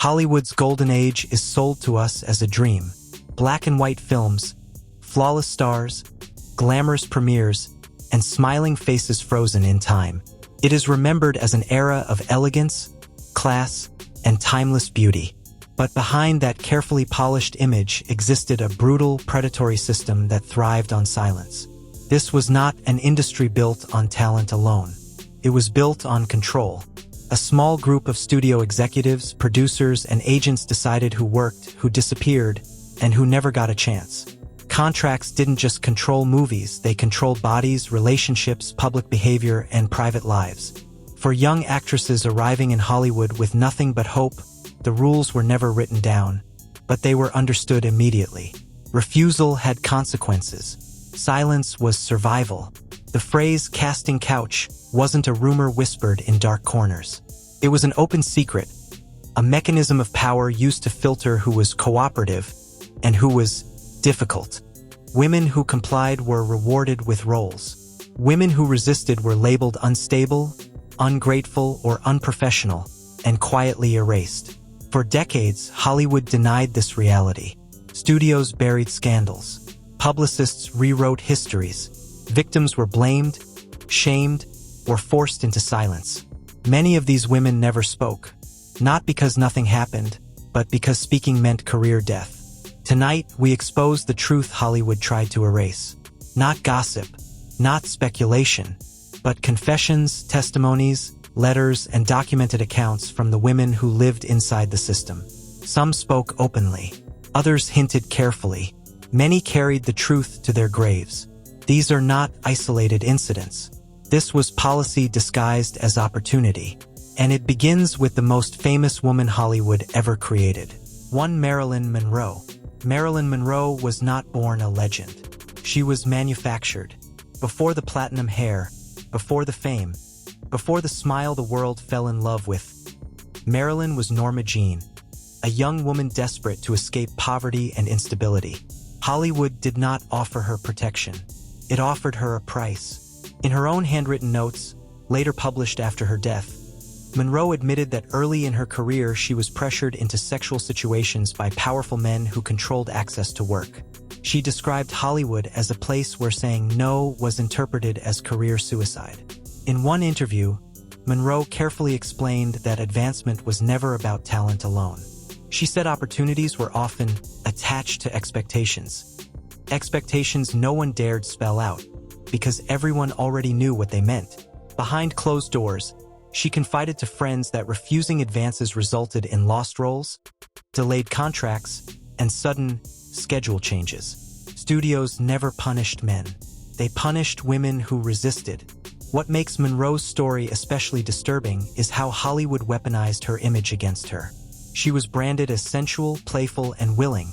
Hollywood's golden age is sold to us as a dream. Black and white films, flawless stars, glamorous premieres, and smiling faces frozen in time. It is remembered as an era of elegance, class, and timeless beauty. But behind that carefully polished image existed a brutal, predatory system that thrived on silence. This was not an industry built on talent alone. It was built on control. A small group of studio executives, producers, and agents decided who worked, who disappeared, and who never got a chance. Contracts didn't just control movies, they controlled bodies, relationships, public behavior, and private lives. For young actresses arriving in Hollywood with nothing but hope, the rules were never written down, but they were understood immediately. Refusal had consequences. Silence was survival. The phrase "casting couch" wasn't a rumor whispered in dark corners. It was an open secret, a mechanism of power used to filter who was cooperative and who was difficult. Women who complied were rewarded with roles. Women who resisted were labeled unstable, ungrateful, or unprofessional, and quietly erased. For decades, Hollywood denied this reality. Studios buried scandals. Publicists rewrote histories. Victims were blamed, shamed, or forced into silence. Many of these women never spoke, not because nothing happened, but because speaking meant career death. Tonight, we expose the truth Hollywood tried to erase. Not gossip, not speculation, but confessions, testimonies, letters, and documented accounts from the women who lived inside the system. Some spoke openly. Others hinted carefully. Many carried the truth to their graves. These are not isolated incidents. This was policy disguised as opportunity. And it begins with the most famous woman Hollywood ever created. One Marilyn Monroe. Marilyn Monroe was not born a legend. She was manufactured. Before the platinum hair, before the fame, before the smile the world fell in love with, Marilyn was Norma Jean, a young woman desperate to escape poverty and instability. Hollywood did not offer her protection. It offered her a price. In her own handwritten notes, later published after her death, Monroe admitted that early in her career she was pressured into sexual situations by powerful men who controlled access to work. She described Hollywood as a place where saying no was interpreted as career suicide. In one interview, Monroe carefully explained that advancement was never about talent alone. She said opportunities were often attached to expectations. Expectations no one dared spell out, because everyone already knew what they meant. Behind closed doors, she confided to friends that refusing advances resulted in lost roles, delayed contracts, and sudden schedule changes. Studios never punished men. They punished women who resisted. What makes Monroe's story especially disturbing is how Hollywood weaponized her image against her. She was branded as sensual, playful, and willing.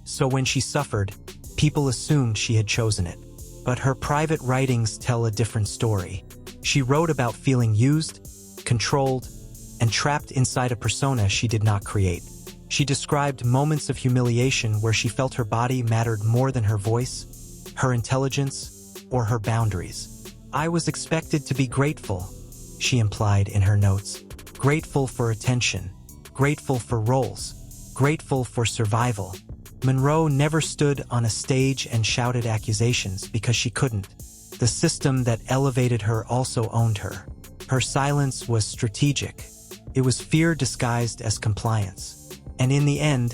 So when she suffered, people assumed she had chosen it. But her private writings tell a different story. She wrote about feeling used, controlled, and trapped inside a persona she did not create. She described moments of humiliation where she felt her body mattered more than her voice, her intelligence, or her boundaries. "I was expected to be grateful," she implied in her notes. Grateful for attention, grateful for roles, grateful for survival. Monroe never stood on a stage and shouted accusations because she couldn't. The system that elevated her also owned her. Her silence was strategic. It was fear disguised as compliance. And in the end,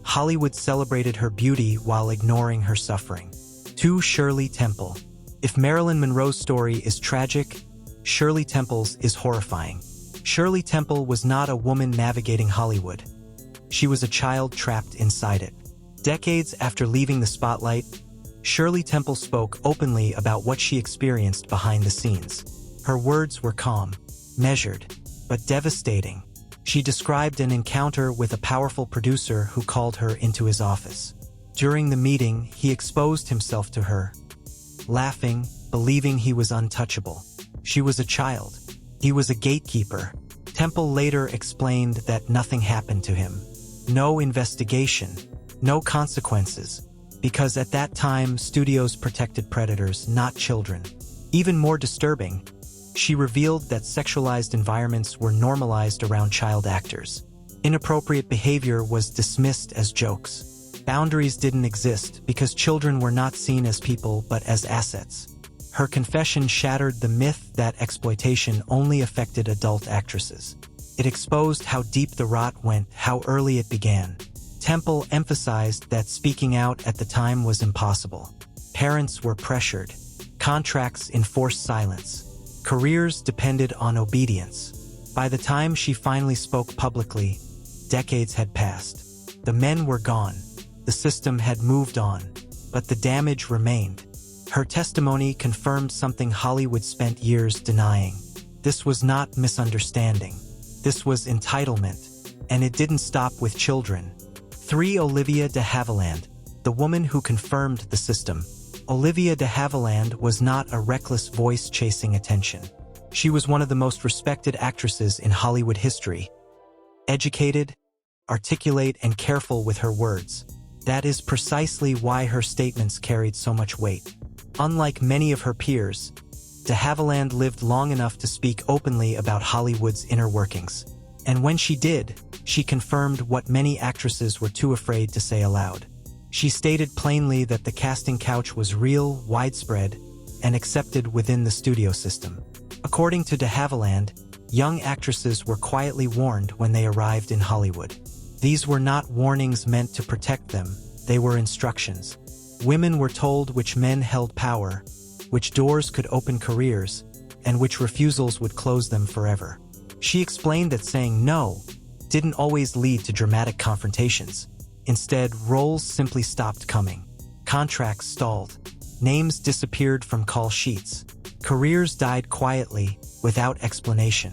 Hollywood celebrated her beauty while ignoring her suffering. To Shirley Temple. If Marilyn Monroe's story is tragic, Shirley Temple's is horrifying. Shirley Temple was not a woman navigating Hollywood. She was a child trapped inside it. Decades after leaving the spotlight, Shirley Temple spoke openly about what she experienced behind the scenes. Her words were calm, measured, but devastating. She described an encounter with a powerful producer who called her into his office. During the meeting, he exposed himself to her, laughing, believing he was untouchable. She was a child. He was a gatekeeper. Temple later explained that nothing happened to him. No investigation, no consequences, because at that time studios protected predators, not children. Even more disturbing, she revealed that sexualized environments were normalized around child actors. Inappropriate behavior was dismissed as jokes. Boundaries didn't exist because children were not seen as people but as assets. Her confession shattered the myth that exploitation only affected adult actresses. It exposed how deep the rot went, how early it began. Temple emphasized that speaking out at the time was impossible. Parents were pressured. Contracts enforced silence. Careers depended on obedience. By the time she finally spoke publicly, decades had passed. The men were gone. The system had moved on. But the damage remained. Her testimony confirmed something Hollywood spent years denying. This was not misunderstanding. This was entitlement. And it didn't stop with children. 3. Olivia de Havilland, the woman who confirmed the system. Olivia de Havilland was not a reckless voice chasing attention. She was one of the most respected actresses in Hollywood history. Educated, articulate, and careful with her words. That is precisely why her statements carried so much weight. Unlike many of her peers, de Havilland lived long enough to speak openly about Hollywood's inner workings. And when she did, she confirmed what many actresses were too afraid to say aloud. She stated plainly that the casting couch was real, widespread, and accepted within the studio system. According to de Havilland, young actresses were quietly warned when they arrived in Hollywood. These were not warnings meant to protect them, they were instructions. Women were told which men held power, which doors could open careers, and which refusals would close them forever. She explained that saying no didn't always lead to dramatic confrontations. Instead, roles simply stopped coming. Contracts stalled. Names disappeared from call sheets. Careers died quietly, without explanation.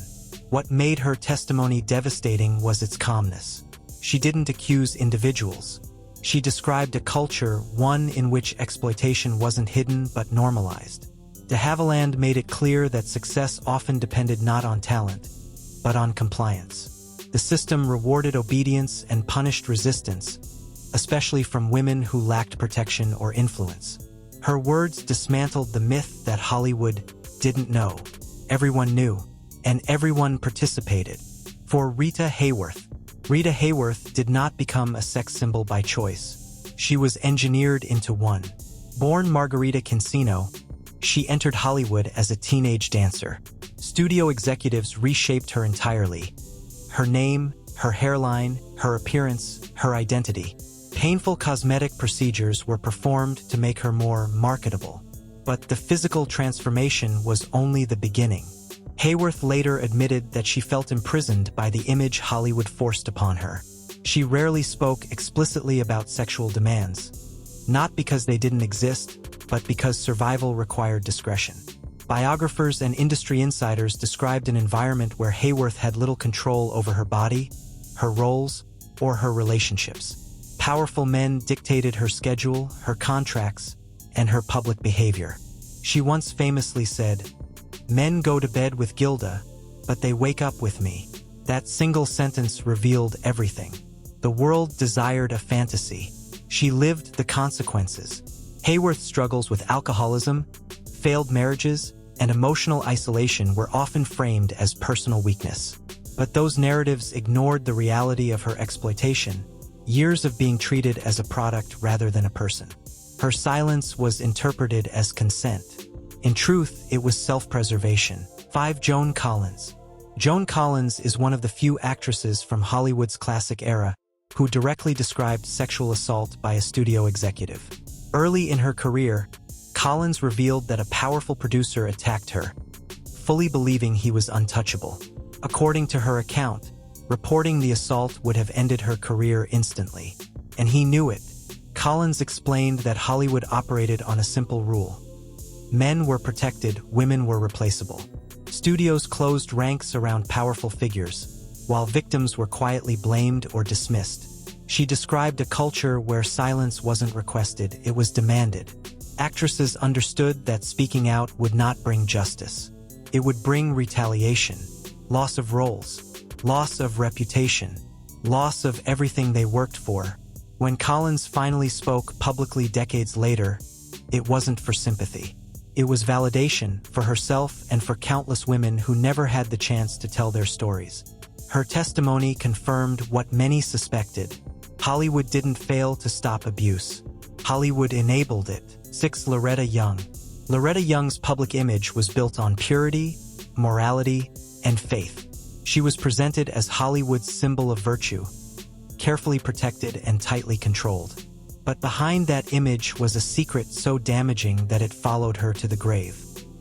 What made her testimony devastating was its calmness. She didn't accuse individuals. She described a culture, one in which exploitation wasn't hidden but normalized. De Havilland made it clear that success often depended not on talent, but on compliance. The system rewarded obedience and punished resistance, especially from women who lacked protection or influence. Her words dismantled the myth that Hollywood didn't know. Everyone knew, and everyone participated. For Rita Hayworth did not become a sex symbol by choice. She was engineered into one. Born Margarita Cancino, she entered Hollywood as a teenage dancer. Studio executives reshaped her entirely. Her name, her hairline, her appearance, her identity. Painful cosmetic procedures were performed to make her more marketable. But the physical transformation was only the beginning. Hayworth later admitted that she felt imprisoned by the image Hollywood forced upon her. She rarely spoke explicitly about sexual demands, not because they didn't exist, but because survival required discretion. Biographers and industry insiders described an environment where Hayworth had little control over her body, her roles, or her relationships. Powerful men dictated her schedule, her contracts, and her public behavior. She once famously said, "Men go to bed with Gilda, but they wake up with me." That single sentence revealed everything. The world desired a fantasy. She lived the consequences. Hayworth's struggles with alcoholism, failed marriages, and emotional isolation were often framed as personal weakness. But those narratives ignored the reality of her exploitation, years of being treated as a product rather than a person. Her silence was interpreted as consent. In truth, it was self-preservation. 5. Joan Collins. Joan Collins is one of the few actresses from Hollywood's classic era who directly described sexual assault by a studio executive. Early in her career, Collins revealed that a powerful producer attacked her, fully believing he was untouchable. According to her account, reporting the assault would have ended her career instantly. And he knew it. Collins explained that Hollywood operated on a simple rule. Men were protected, women were replaceable. Studios closed ranks around powerful figures, while victims were quietly blamed or dismissed. She described a culture where silence wasn't requested, it was demanded. Actresses understood that speaking out would not bring justice. It would bring retaliation, loss of roles, loss of reputation, loss of everything they worked for. When Collins finally spoke publicly decades later, it wasn't for sympathy. It was validation for herself and for countless women who never had the chance to tell their stories. Her testimony confirmed what many suspected. Hollywood didn't fail to stop abuse. Hollywood enabled it. 6. Loretta Young. Loretta Young's public image was built on purity, morality, and faith. She was presented as Hollywood's symbol of virtue, carefully protected and tightly controlled. But behind that image was a secret so damaging that it followed her to the grave.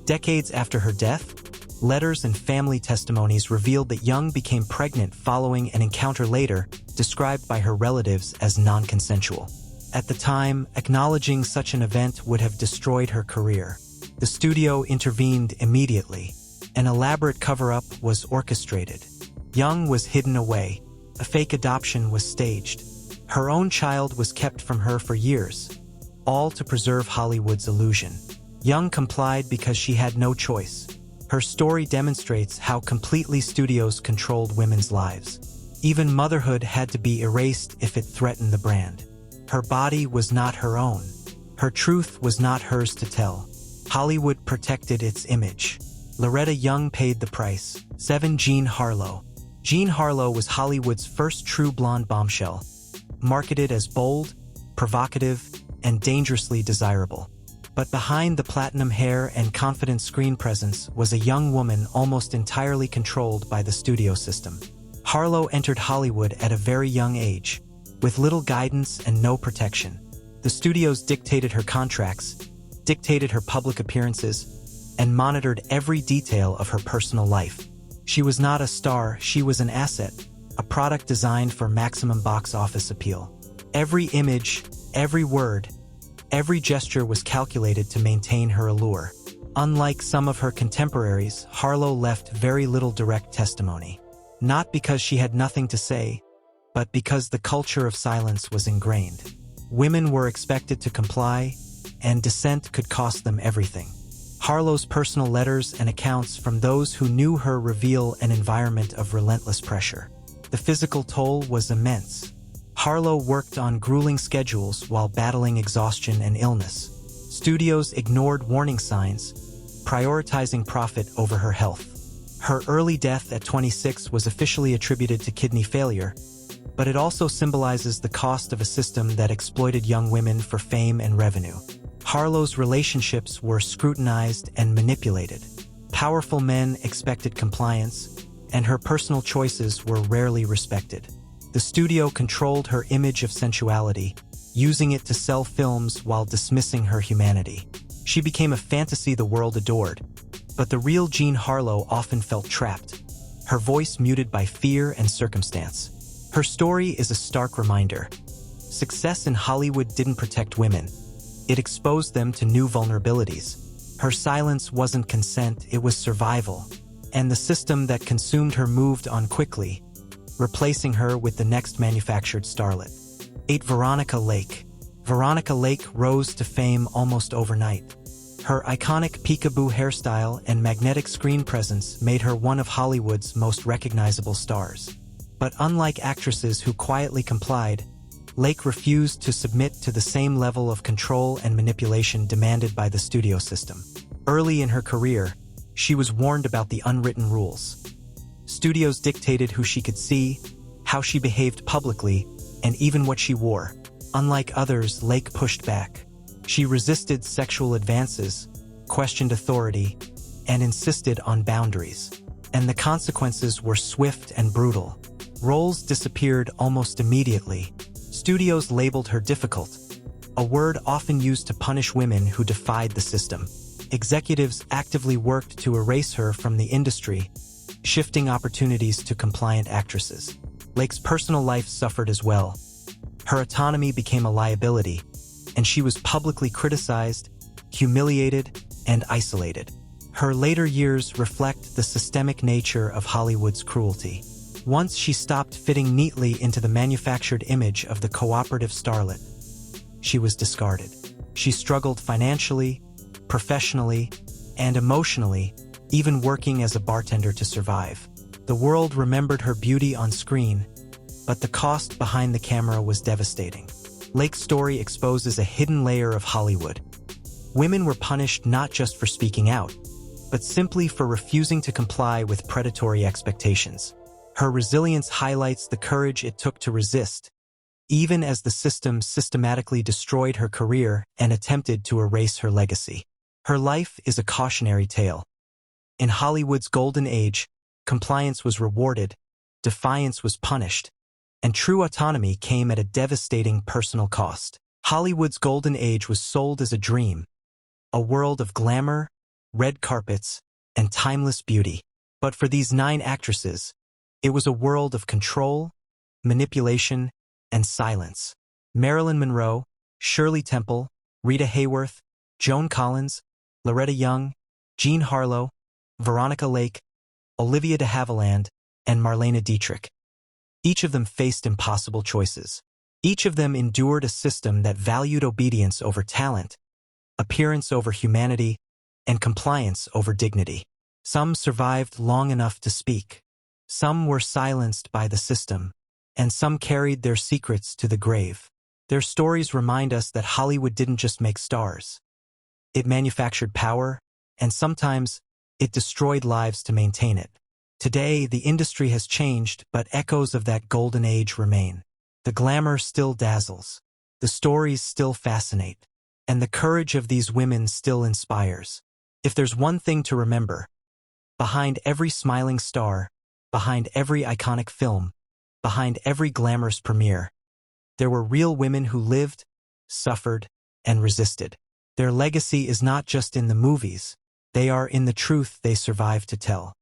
Decades after her death, letters and family testimonies revealed that Young became pregnant following an encounter later described by her relatives as non-consensual. At the time, acknowledging such an event would have destroyed her career. The studio intervened immediately. An elaborate cover-up was orchestrated. Young was hidden away. A fake adoption was staged. Her own child was kept from her for years, all to preserve Hollywood's illusion. Young complied because she had no choice. Her story demonstrates how completely studios controlled women's lives. Even motherhood had to be erased if it threatened the brand. Her body was not her own. Her truth was not hers to tell. Hollywood protected its image. Loretta Young paid the price. 7. Jean Harlow. Jean Harlow was Hollywood's first true blonde bombshell, marketed as bold, provocative, and dangerously desirable. But behind the platinum hair and confident screen presence was a young woman almost entirely controlled by the studio system. Harlow entered Hollywood at a very young age, with little guidance and no protection. The studios dictated her contracts, dictated her public appearances, and monitored every detail of her personal life. She was not a star, she was an asset, a product designed for maximum box office appeal. Every image, every word, every gesture was calculated to maintain her allure. Unlike some of her contemporaries, Harlow left very little direct testimony. Not because she had nothing to say, but because the culture of silence was ingrained. Women were expected to comply, and dissent could cost them everything. Harlow's personal letters and accounts from those who knew her reveal an environment of relentless pressure. The physical toll was immense. Harlow worked on grueling schedules while battling exhaustion and illness. Studios ignored warning signs, prioritizing profit over her health. Her early death at 26 was officially attributed to kidney failure, but it also symbolizes the cost of a system that exploited young women for fame and revenue. Harlow's relationships were scrutinized and manipulated. Powerful men expected compliance, and her personal choices were rarely respected. The studio controlled her image of sensuality, using it to sell films while dismissing her humanity. She became a fantasy the world adored, but the real Jean Harlow often felt trapped, her voice muted by fear and circumstance. Her story is a stark reminder. Success in Hollywood didn't protect women. It exposed them to new vulnerabilities. Her silence wasn't consent, it was survival. And the system that consumed her moved on quickly, replacing her with the next manufactured starlet. 8. Veronica Lake. Veronica Lake rose to fame almost overnight. Her iconic peekaboo hairstyle and magnetic screen presence made her one of Hollywood's most recognizable stars. But unlike actresses who quietly complied, Lake refused to submit to the same level of control and manipulation demanded by the studio system. Early in her career, she was warned about the unwritten rules. Studios dictated who she could see, how she behaved publicly, and even what she wore. Unlike others, Lake pushed back. She resisted sexual advances, questioned authority, and insisted on boundaries. And the consequences were swift and brutal. Roles disappeared almost immediately. Studios labeled her difficult, a word often used to punish women who defied the system. Executives actively worked to erase her from the industry, shifting opportunities to compliant actresses. Lake's personal life suffered as well. Her autonomy became a liability, and she was publicly criticized, humiliated, and isolated. Her later years reflect the systemic nature of Hollywood's cruelty. Once she stopped fitting neatly into the manufactured image of the cooperative starlet, she was discarded. She struggled financially, professionally, and emotionally, even working as a bartender to survive. The world remembered her beauty on screen, but the cost behind the camera was devastating. Lake's story exposes a hidden layer of Hollywood. Women were punished not just for speaking out, but simply for refusing to comply with predatory expectations. Her resilience highlights the courage it took to resist, even as the system systematically destroyed her career and attempted to erase her legacy. Her life is a cautionary tale. In Hollywood's golden age, compliance was rewarded, defiance was punished, and true autonomy came at a devastating personal cost. Hollywood's golden age was sold as a dream, a world of glamour, red carpets, and timeless beauty. But for these 9 actresses, it was a world of control, manipulation, and silence. Marilyn Monroe, Shirley Temple, Rita Hayworth, Joan Collins, Loretta Young, Jean Harlow, Veronica Lake, Olivia de Havilland, and Marlene Dietrich. Each of them faced impossible choices. Each of them endured a system that valued obedience over talent, appearance over humanity, and compliance over dignity. Some survived long enough to speak. Some were silenced by the system, and some carried their secrets to the grave. Their stories remind us that Hollywood didn't just make stars. It manufactured power, and sometimes it destroyed lives to maintain it. Today, the industry has changed, but echoes of that golden age remain. The glamour still dazzles, the stories still fascinate, and the courage of these women still inspires. If there's one thing to remember, behind every smiling star, behind every iconic film, behind every glamorous premiere, there were real women who lived, suffered, and resisted. Their legacy is not just in the movies, they are in the truth they survived to tell.